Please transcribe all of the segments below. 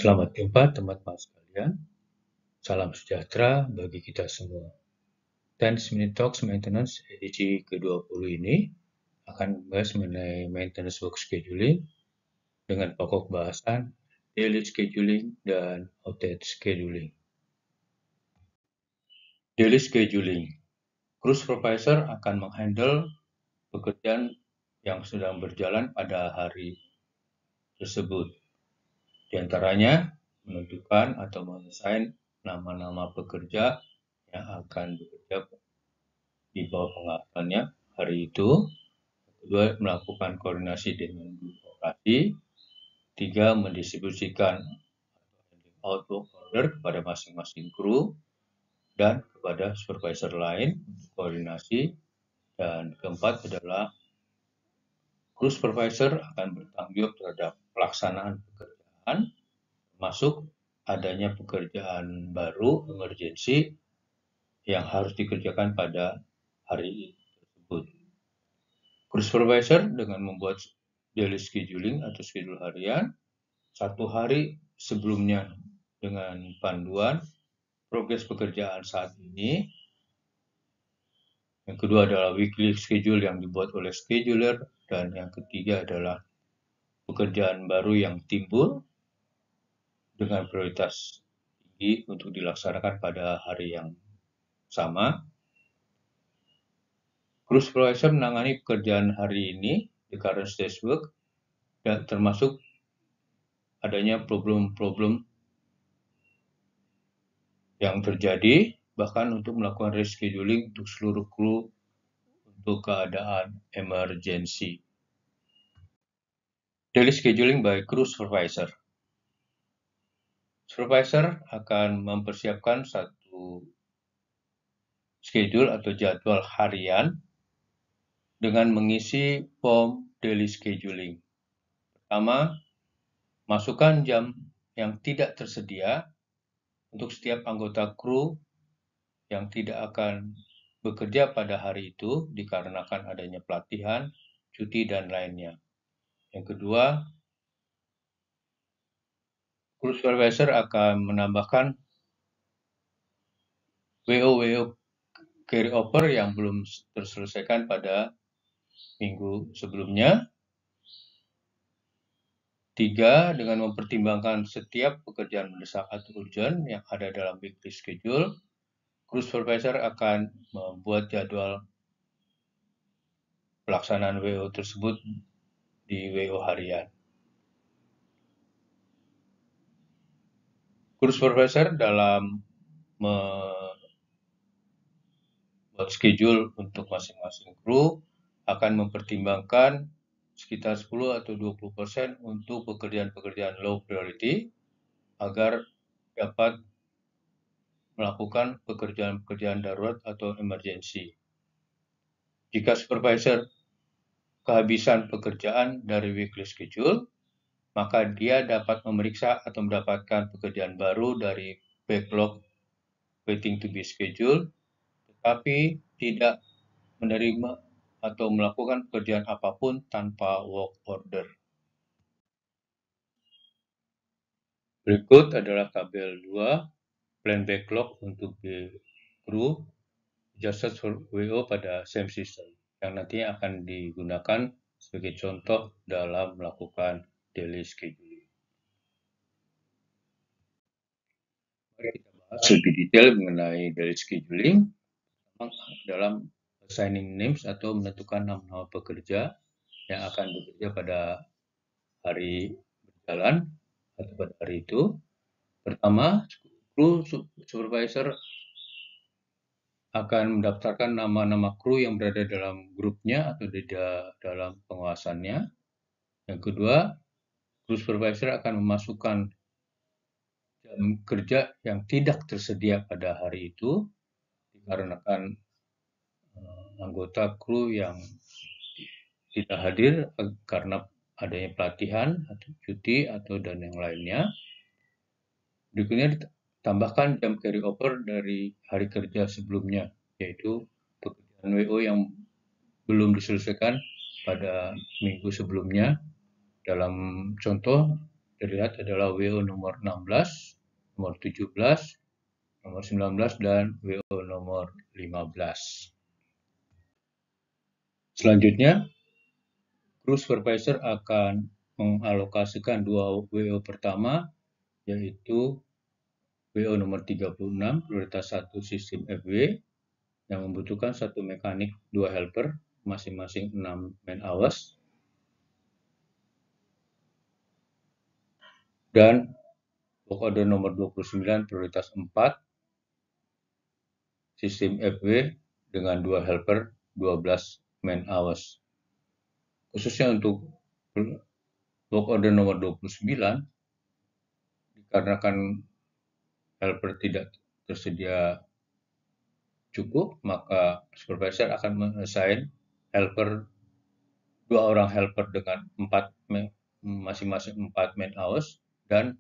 Selamat jumpa teman-teman sekalian. Salam sejahtera bagi kita semua. 10 Minute Talks Maintenance edisi ke-20 ini akan membahas mengenai maintenance work scheduling dengan pokok bahasan daily scheduling dan outage scheduling. Daily scheduling. Crew supervisor akan menghandle pekerjaan yang sedang berjalan pada hari tersebut. Di antaranya menentukan atau mengassign nama-nama pekerja yang akan bekerja di bawah pengawasannya hari itu. Kedua, melakukan koordinasi dengan grup operasi. Tiga, mendistribusikan outbound order kepada masing-masing kru dan kepada supervisor lain untuk koordinasi. Dan keempat adalah kru supervisor akan bertanggung jawab terhadap pelaksanaan pekerjaan, termasuk adanya pekerjaan baru emergency yang harus dikerjakan pada hari tersebut. Crew supervisor dengan membuat daily scheduling atau schedule harian 1 hari sebelumnya dengan panduan progres pekerjaan saat ini. Yang kedua adalah weekly schedule yang dibuat oleh scheduler, dan yang ketiga adalah pekerjaan baru yang timbul dengan prioritas tinggi untuk dilaksanakan pada hari yang sama. Crew supervisor menangani pekerjaan hari ini di current stage work, dan termasuk adanya problem-problem yang terjadi, bahkan untuk melakukan rescheduling untuk seluruh kru untuk keadaan emergency. Daily scheduling by crew supervisor. Supervisor akan mempersiapkan satu schedule atau jadwal harian dengan mengisi form daily scheduling. Pertama, masukkan jam yang tidak tersedia untuk setiap anggota kru yang tidak akan bekerja pada hari itu dikarenakan adanya pelatihan, cuti, dan lainnya. Yang kedua, crew supervisor akan menambahkan WO carry over yang belum terselesaikan pada minggu sebelumnya. Tiga, dengan mempertimbangkan setiap pekerjaan mendesak atau urgent yang ada dalam weekly schedule, crew supervisor akan membuat jadwal pelaksanaan WO tersebut di WO harian. Crew supervisor dalam membuat schedule untuk masing-masing kru akan mempertimbangkan sekitar 10 atau 20% untuk pekerjaan-pekerjaan low priority agar dapat melakukan pekerjaan-pekerjaan darurat atau emergency. Jika supervisor kehabisan pekerjaan dari weekly schedule, maka dia dapat memeriksa atau mendapatkan pekerjaan baru dari backlog waiting to be scheduled, tetapi tidak menerima atau melakukan pekerjaan apapun tanpa work order. Berikut adalah tabel 2, plan backlog untuk kru adjusted for WO pada same system, yang nantinya akan digunakan sebagai contoh dalam melakukan daily scheduling. Mari kita bahas lebih detail mengenai daily scheduling dalam assigning names atau menentukan nama-nama pekerja yang akan bekerja pada hari berjalan atau pada hari itu. Pertama, crew supervisor akan mendaftarkan nama-nama kru yang berada dalam grupnya atau di dalam pengawasannya. Yang kedua, crew supervisor akan memasukkan jam kerja yang tidak tersedia pada hari itu dikarenakan anggota kru yang tidak hadir karena adanya pelatihan atau cuti atau dan yang lainnya. Berikutnya tambahkan jam carry over dari hari kerja sebelumnya, yaitu pekerjaan WO yang belum diselesaikan pada minggu sebelumnya. Dalam contoh terlihat adalah WO nomor 16, nomor 17, nomor 19, dan WO nomor 15. Selanjutnya, crew supervisor akan mengalokasikan dua WO pertama, yaitu WO nomor 36, prioritas 1 sistem FW, yang membutuhkan satu mekanik, 2 helper, masing-masing 6 man hours. Dan work order nomor 29, prioritas 4, sistem FW dengan 2 helper, 12 man hours. Khususnya untuk work order nomor 29, dikarenakan helper tidak tersedia cukup, maka supervisor akan mengassign helper, 2 orang helper dengan masing-masing 4 man hours dan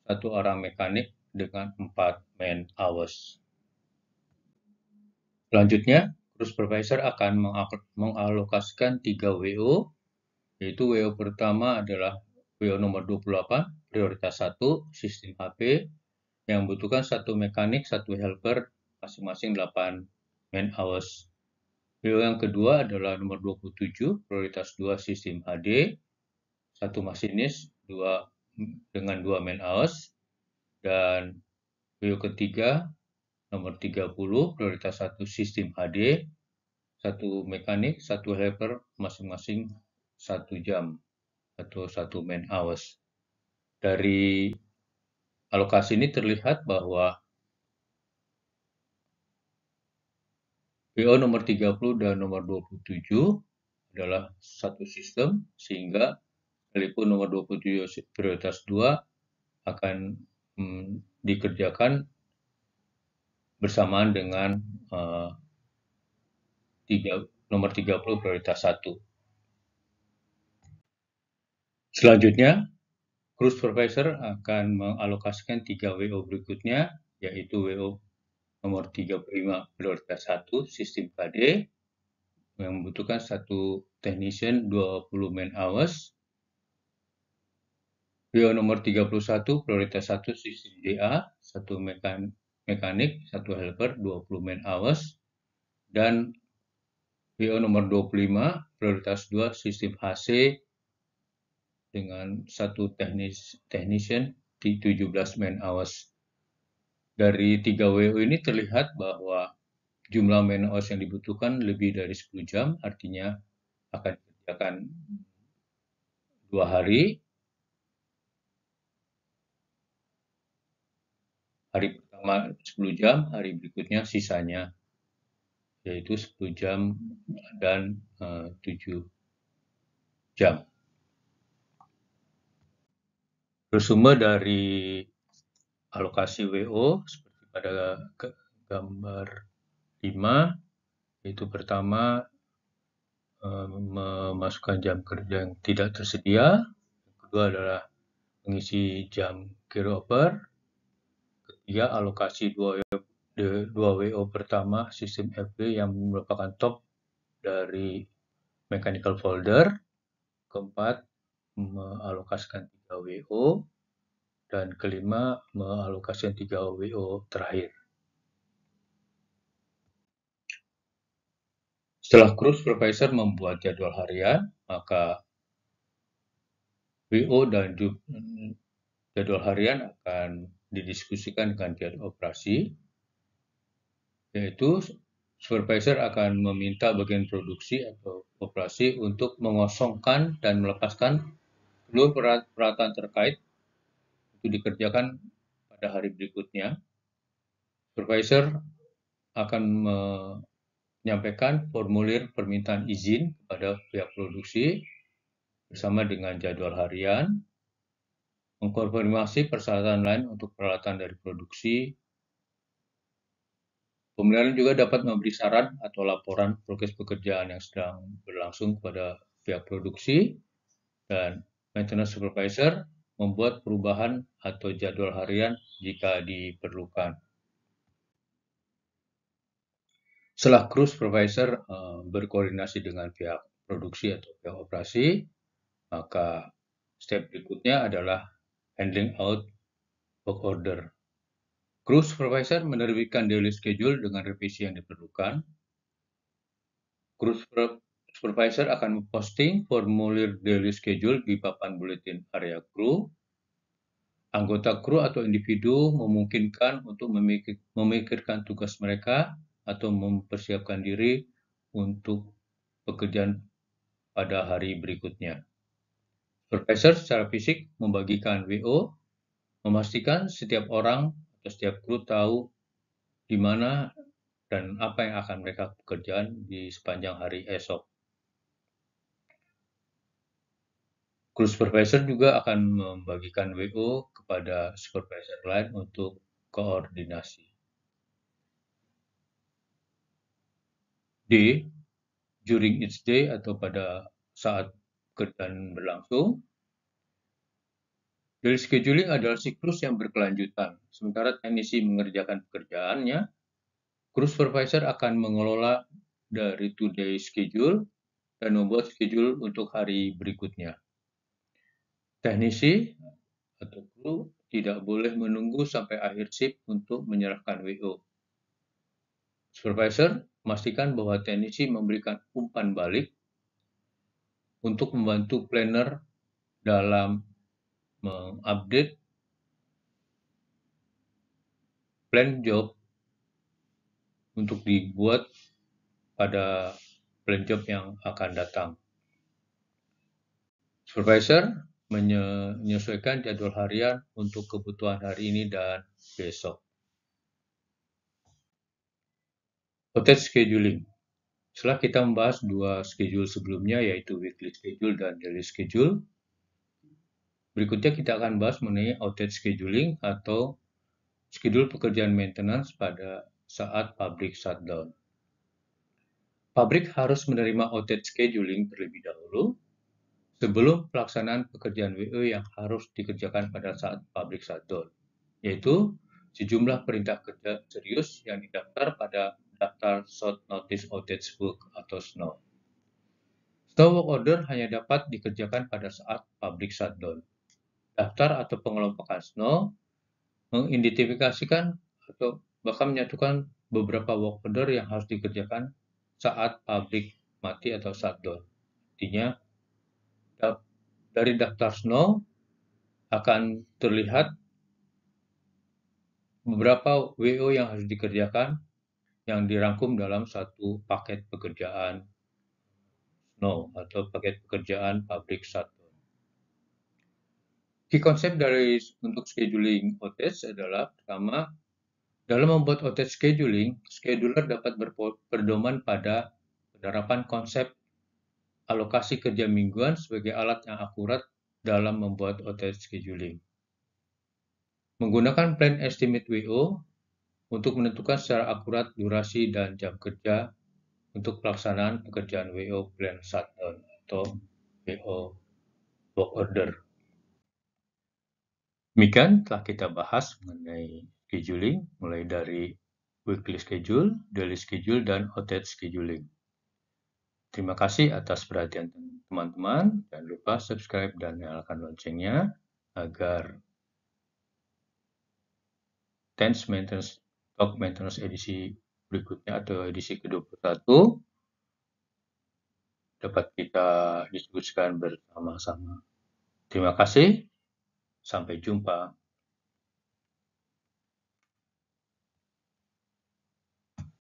1 orang mekanik dengan 4 man hours. Selanjutnya, crew supervisor akan mengalokasikan 3 WO, yaitu WO pertama adalah WO nomor 28, prioritas 1, sistem HP, yang membutuhkan 1 mekanik, 1 helper, masing-masing 8 man hours. WO yang kedua adalah nomor 27, prioritas 2, sistem HD, 1 masinis dengan 2 man hours. Dan WO ketiga, nomor 30, prioritas 1, sistem HD, 1 mekanik, 1 helper, masing-masing 1 jam atau 1 man hours. Dari alokasi ini terlihat bahwa WO nomor 30 dan nomor 27 adalah satu sistem, sehingga sekalipun nomor 27 prioritas 2 akan dikerjakan bersamaan dengan nomor 30 prioritas 1. Selanjutnya, crew supervisor akan mengalokasikan 3 WO berikutnya, yaitu WO nomor 35 prioritas 1, sistem KD, yang membutuhkan 1 technician, 20 man hours. WO nomor 31 prioritas 1, sistem DA, 1 mekanik, 1 helper, 20 man hours. Dan WO nomor 25 prioritas 2, sistem HC, dengan 1 technician di 17 man hours. Dari 3 WO ini terlihat bahwa jumlah man hours yang dibutuhkan lebih dari 10 jam, artinya akan dikerjakan 2 hari. Hari pertama 10 jam, hari berikutnya sisanya, yaitu 10 jam dan 7 jam. Resume dari alokasi WO seperti pada gambar 5, yaitu pertama memasukkan jam kerja yang tidak tersedia, yang kedua adalah mengisi jam carryover, ketiga alokasi 2 WO pertama sistem FB yang merupakan top dari mechanical folder, keempat mengalokasikan 3 WO, dan kelima mengalokasikan 3 WO terakhir. Setelah crew supervisor membuat jadwal harian, maka WO dan jadwal harian akan didiskusikan dengan jadwal operasi, yaitu supervisor akan meminta bagian produksi atau operasi untuk mengosongkan dan melepaskan seluruh peralatan terkait untuk dikerjakan pada hari berikutnya. Supervisor akan menyampaikan formulir permintaan izin kepada pihak produksi bersama dengan jadwal harian, mengkonfirmasi persyaratan lain untuk peralatan dari produksi. Pemeliharaan juga dapat memberi saran atau laporan progres pekerjaan yang sedang berlangsung kepada pihak produksi, dan maintenance supervisor membuat perubahan atau jadwal harian jika diperlukan. Setelah crew supervisor berkoordinasi dengan pihak produksi atau pihak operasi, maka step berikutnya adalah handing out work order. Crew supervisor menerbitkan daily schedule dengan revisi yang diperlukan. Crew supervisor akan memposting formulir daily schedule di papan buletin area kru. Anggota kru atau individu memungkinkan untuk memikirkan tugas mereka atau mempersiapkan diri untuk pekerjaan pada hari berikutnya. Supervisor secara fisik membagikan WO, memastikan setiap orang atau setiap kru tahu di mana dan apa yang akan mereka pekerjaan di sepanjang hari esok. Kru supervisor juga akan membagikan WO kepada supervisor lain untuk koordinasi. D. During each day atau pada saat pekerjaan berlangsung. Daily scheduling adalah siklus yang berkelanjutan. Sementara teknisi mengerjakan pekerjaannya, kru supervisor akan mengelola dari two-day schedule dan membuat schedule untuk hari berikutnya. Teknisi atau kru tidak boleh menunggu sampai akhir shift untuk menyerahkan WO. Supervisor memastikan bahwa teknisi memberikan umpan balik untuk membantu planner dalam mengupdate plan job untuk dibuat pada plan job yang akan datang. Supervisor menyesuaikan jadwal harian untuk kebutuhan hari ini dan besok. Outage scheduling. Setelah kita membahas dua schedule sebelumnya, yaitu weekly schedule dan daily schedule, berikutnya kita akan bahas mengenai outage scheduling atau schedule pekerjaan maintenance pada saat pabrik shutdown. Pabrik harus menerima outage scheduling terlebih dahulu sebelum pelaksanaan pekerjaan WO yang harus dikerjakan pada saat pabrik shutdown, yaitu sejumlah perintah kerja serius yang didaftar pada daftar Short Notice Outage Book atau SNOW. SNOW work order hanya dapat dikerjakan pada saat pabrik shutdown. Daftar atau pengelompokan SNOW mengidentifikasikan atau bahkan menyatukan beberapa work order yang harus dikerjakan saat pabrik mati atau shutdown. Artinya, dari daftar SNOW akan terlihat beberapa WO yang harus dikerjakan yang dirangkum dalam satu paket pekerjaan SNOW atau paket pekerjaan pabrik shutdown. Key konsep untuk scheduling outage adalah pertama, dalam membuat outage scheduling, scheduler dapat berpedoman pada penerapan konsep alokasi kerja mingguan sebagai alat yang akurat dalam membuat outage scheduling. Menggunakan plan estimate WO untuk menentukan secara akurat durasi dan jam kerja untuk pelaksanaan pekerjaan WO plan shutdown atau WO work order. Demikian telah kita bahas mengenai scheduling, mulai dari weekly schedule, daily schedule, dan outage scheduling. Terima kasih atas perhatian teman-teman. Jangan lupa subscribe dan nyalakan loncengnya agar Tense Maintenance Talk Maintenance edisi berikutnya atau edisi ke-21 dapat kita diskusikan bersama-sama. Terima kasih. Sampai jumpa.